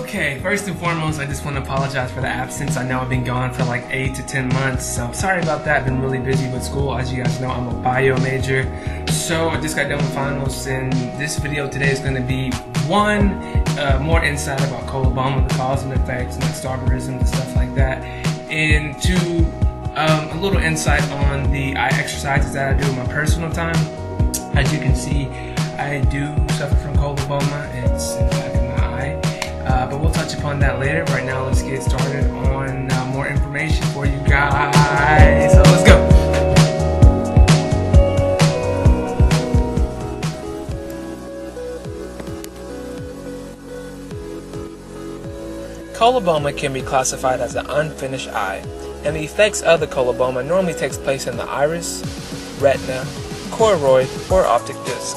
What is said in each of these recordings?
Okay, first and foremost, I just want to apologize for the absence. I know I've been gone for like 8 to 10 months, so sorry about that. I've been really busy with school. As you guys know, I'm a bio major, so I just got done with finals, and this video today is going to be one, more insight about Coloboma, the cause and effects, and like starverism and stuff like that, and two, a little insight on the eye exercises that I do in my personal time. As you can see, I do suffer from Coloboma. It's in the back of my eye. But we'll touch upon that later. Right now, let's get started on more information for you guys. So let's go. Coloboma can be classified as an unfinished eye, and the effects of the coloboma normally takes place in the iris, retina, choroid, or optic disc.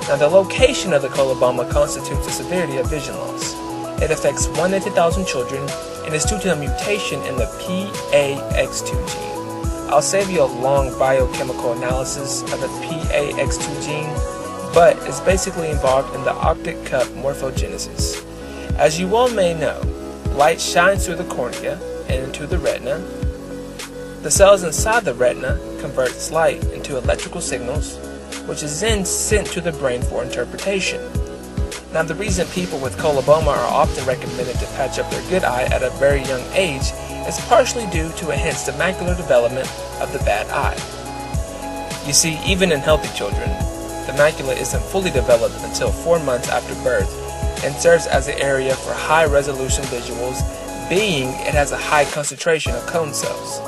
Now, the location of the coloboma constitutes the severity of vision loss. It affects 1 in 10,000 children and is due to a mutation in the PAX2 gene. I'll save you a long biochemical analysis of the PAX2 gene, but it's basically involved in the optic cup morphogenesis. As you all may know, light shines through the cornea and into the retina. The cells inside the retina converts light into electrical signals, which is then sent to the brain for interpretation. Now, the reason people with coloboma are often recommended to patch up their good eye at a very young age is partially due to enhanced the macular development of the bad eye. You see, even in healthy children, the macula isn't fully developed until 4 months after birth and serves as an area for high-resolution visuals, being it has a high concentration of cone cells.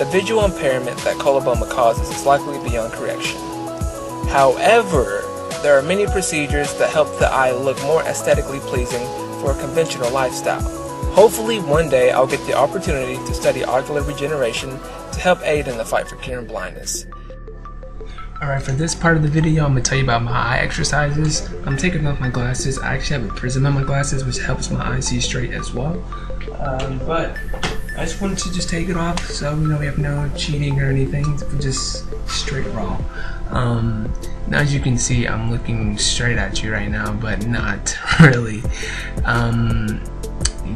The visual impairment that coloboma causes is likely beyond correction. However, there are many procedures that help the eye look more aesthetically pleasing for a conventional lifestyle. Hopefully one day I'll get the opportunity to study ocular regeneration to help aid in the fight for curing blindness. Alright, for this part of the video, I'm going to tell you about my eye exercises. I'm taking off my glasses. I actually have a prism on my glasses, which helps my eyes see straight as well. But I just wanted to just take it off, so we have no cheating or anything. We're just straight raw. Now, as you can see, I'm looking straight at you right now, but not really.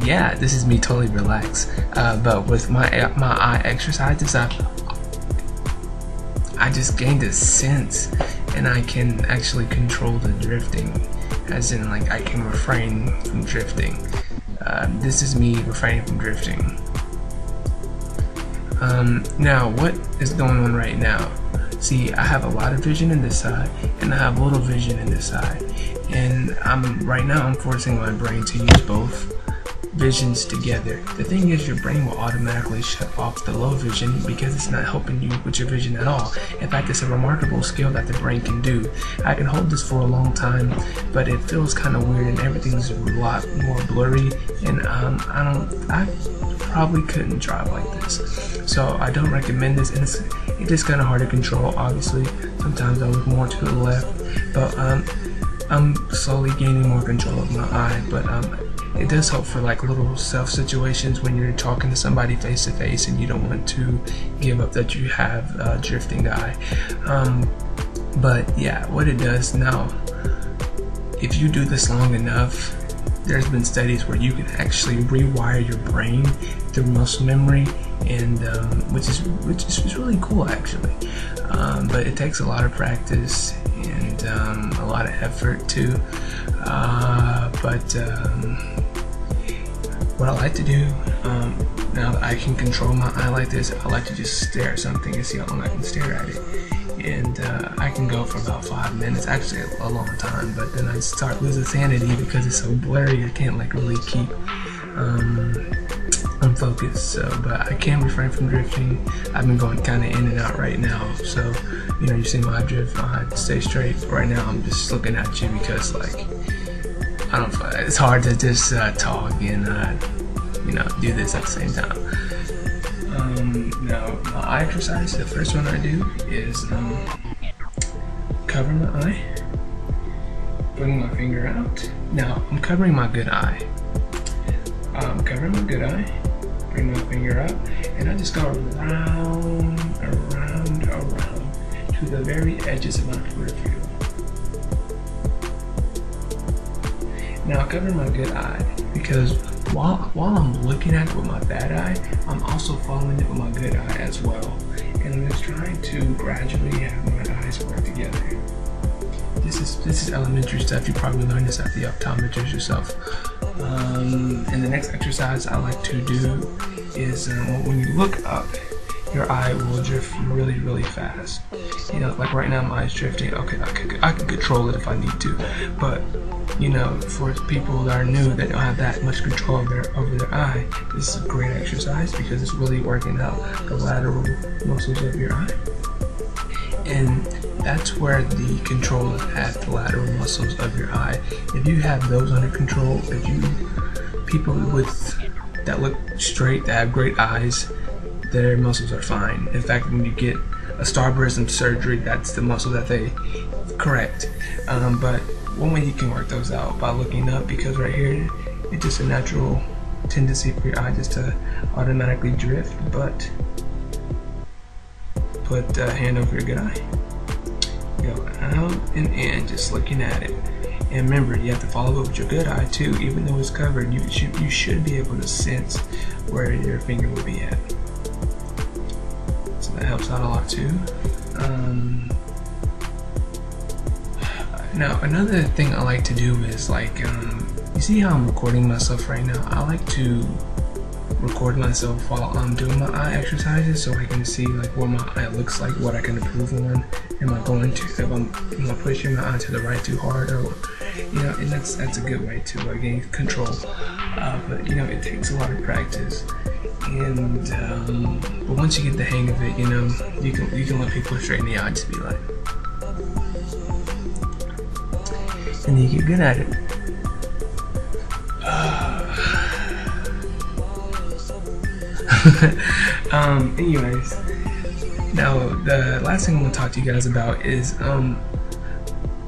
Yeah, this is me totally relaxed. But with my eye exercises, I just gained a sense, and I can actually control the drifting, as in like I can refrain from drifting. This is me refraining from drifting. Now, what is going on right now? See, I have a lot of vision in this side, and I have little vision in this side, and right now I'm forcing my brain to use both visions together. The thing is, your brain will automatically shut off the low vision because it's not helping you with your vision at all. In fact, it's a remarkable skill that the brain can do. I can hold this for a long time, but it feels kind of weird and everything's a lot more blurry, and I probably couldn't drive like this. So I don't recommend this, and it's just kind of hard to control, obviously. Sometimes I look more to the left, but I'm slowly gaining more control of my eye, but it does help for like little self situations when you're talking to somebody face to face and you don't want to give up that you have drifting eye. But yeah, what it does now, if you do this long enough, there's been studies where you can actually rewire your brain through muscle memory, and which is really cool actually. But it takes a lot of practice and a lot of effort too. What I like to do, now that I can control my eye like this, I like to just stare at something and see how long I can stare at it. And I can go for about 5 minutes, actually a long time, but then I start losing sanity because it's so blurry I can't like really keep on focus. So, but I can refrain from drifting. I've been going kind of in and out right now, so you see my drift, I stay straight. Right now I'm just looking at you because like it's hard to just talk and do this at the same time. Now, my eye exercise, the first one I do is cover my eye, bring my finger out. Now, I'm covering my good eye. Bring my finger out, and I just go around to the very edges of my peripheral. Now I cover my good eye because while I'm looking at it with my bad eye, I'm also following it with my good eye as well. And I'm just trying to gradually have my eyes work together. This is elementary stuff. You probably learned this at the optometrist yourself. And the next exercise I like to do is when you look up, your eye will drift really, really fast. You know, like right now my eye's drifting. Okay, I can control it if I need to. But, you know, for people that are new, that don't have that much control over their eye, this is a great exercise because it's really working out the lateral muscles of your eye. And that's where the control is at, the lateral muscles of your eye. If you have those under control, people that look straight, that have great eyes, their muscles are fine. In fact, when you get a starburst surgery, that's the muscle that they correct. But one way you can work those out by looking up, because right here, it's just a natural tendency for your eye just to automatically drift. But put a hand over your good eye. Go out and in, just looking at it. And remember, you have to follow up with your good eye too. Even though it's covered, you should be able to sense where your finger will be at. So that helps out a lot too. Now another thing I like to do is like, you see how I'm recording myself right now? I like to record myself while I'm doing my eye exercises so I can see like what my eye looks like, what I can improve on. Am I going to, if I'm pushing my eye to the right too hard, or you know, and that's a good way to gain control. But you know, it takes a lot of practice. And but once you get the hang of it, you know, you can look people straight in the eye, just be like, and you get good at it. Anyways, now the last thing I want to talk to you guys about is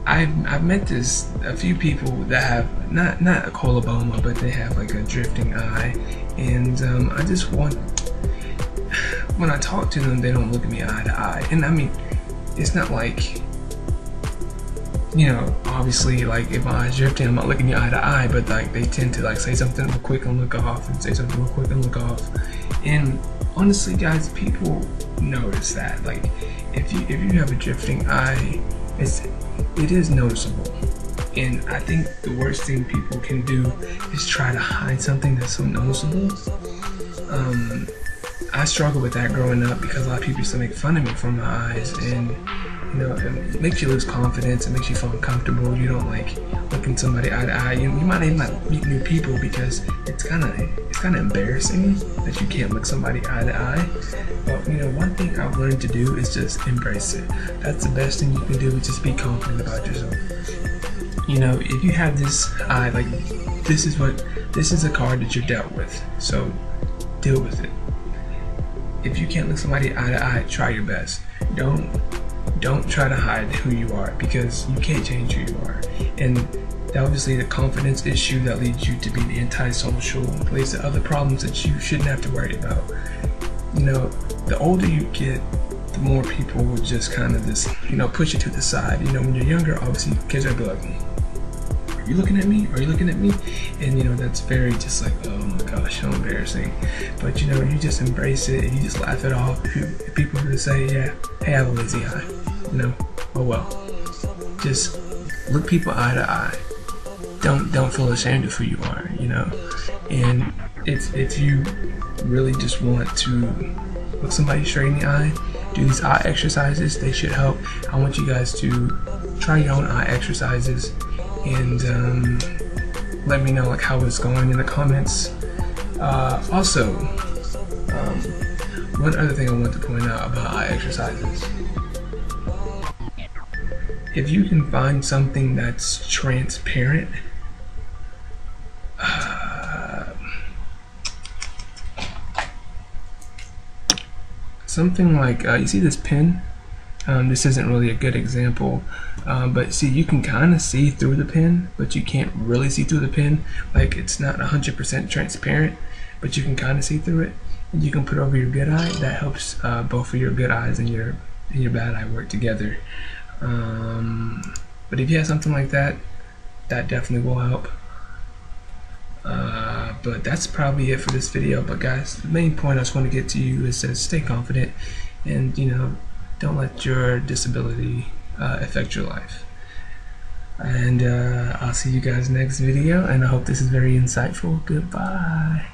I've met a few people that have not a coloboma, but they have like a drifting eye, and I just want, when I talk to them, they don't look at me eye to eye. And I mean, it's not like, you know, obviously like if my eye's drifting, I'm not looking you eye to eye, but like they tend to like say something real quick and look off, and say something real quick and look off. And honestly guys, people notice that. Like if you have a drifting eye, it is noticeable. And I think the worst thing people can do is try to hide something that's so noticeable. I struggled with that growing up because a lot of people used to make fun of me for my eyes, and you know, it makes you lose confidence. It makes you feel uncomfortable. You don't like looking somebody eye to eye. You might even not meet new people because it's kind of embarrassing that you can't look somebody eye to eye. But you know, one thing I've learned to do is just embrace it. That's the best thing you can do, is just be confident about yourself. You know, if you have this eye, like this is a card that you're dealt with, so deal with it. If you can't look somebody eye to eye, try your best. Don't try to hide who you are, because you can't change who you are. And obviously the confidence issue that leads you to be antisocial leads to other problems that you shouldn't have to worry about. You know, the older you get, the more people will just kind of just, you know, push you to the side. You know, when you're younger, obviously kids are like, are you looking at me? Are you looking at me? And you know, that's very just like, oh my gosh, so embarrassing. But you know, you just embrace it and you just laugh it off. If people are gonna say, yeah, hey, I have a lazy eye, you know, oh well. Just look people eye to eye. Don't feel ashamed of who you are, you know. And if you really just want to look somebody straight in the eye, do these eye exercises. They should help. I want you guys to try your own eye exercises, and let me know like how it's going in the comments. Also, one other thing I want to point out about eye exercises: if you can find something that's transparent, something like you see this pen. This isn't really a good example, but see, you can kind of see through the pen, but you can't really see through the pen. Like, it's not 100% transparent, but you can kind of see through it, and you can put it over your good eye. That helps both of your good eyes and your bad eye work together. But if you have something like that, that definitely will help. But that's probably it for this video. But guys, the main point I just want to get to you is to stay confident, and don't let your disability affect your life. And I'll see you guys next video, and I hope this is very insightful. Goodbye.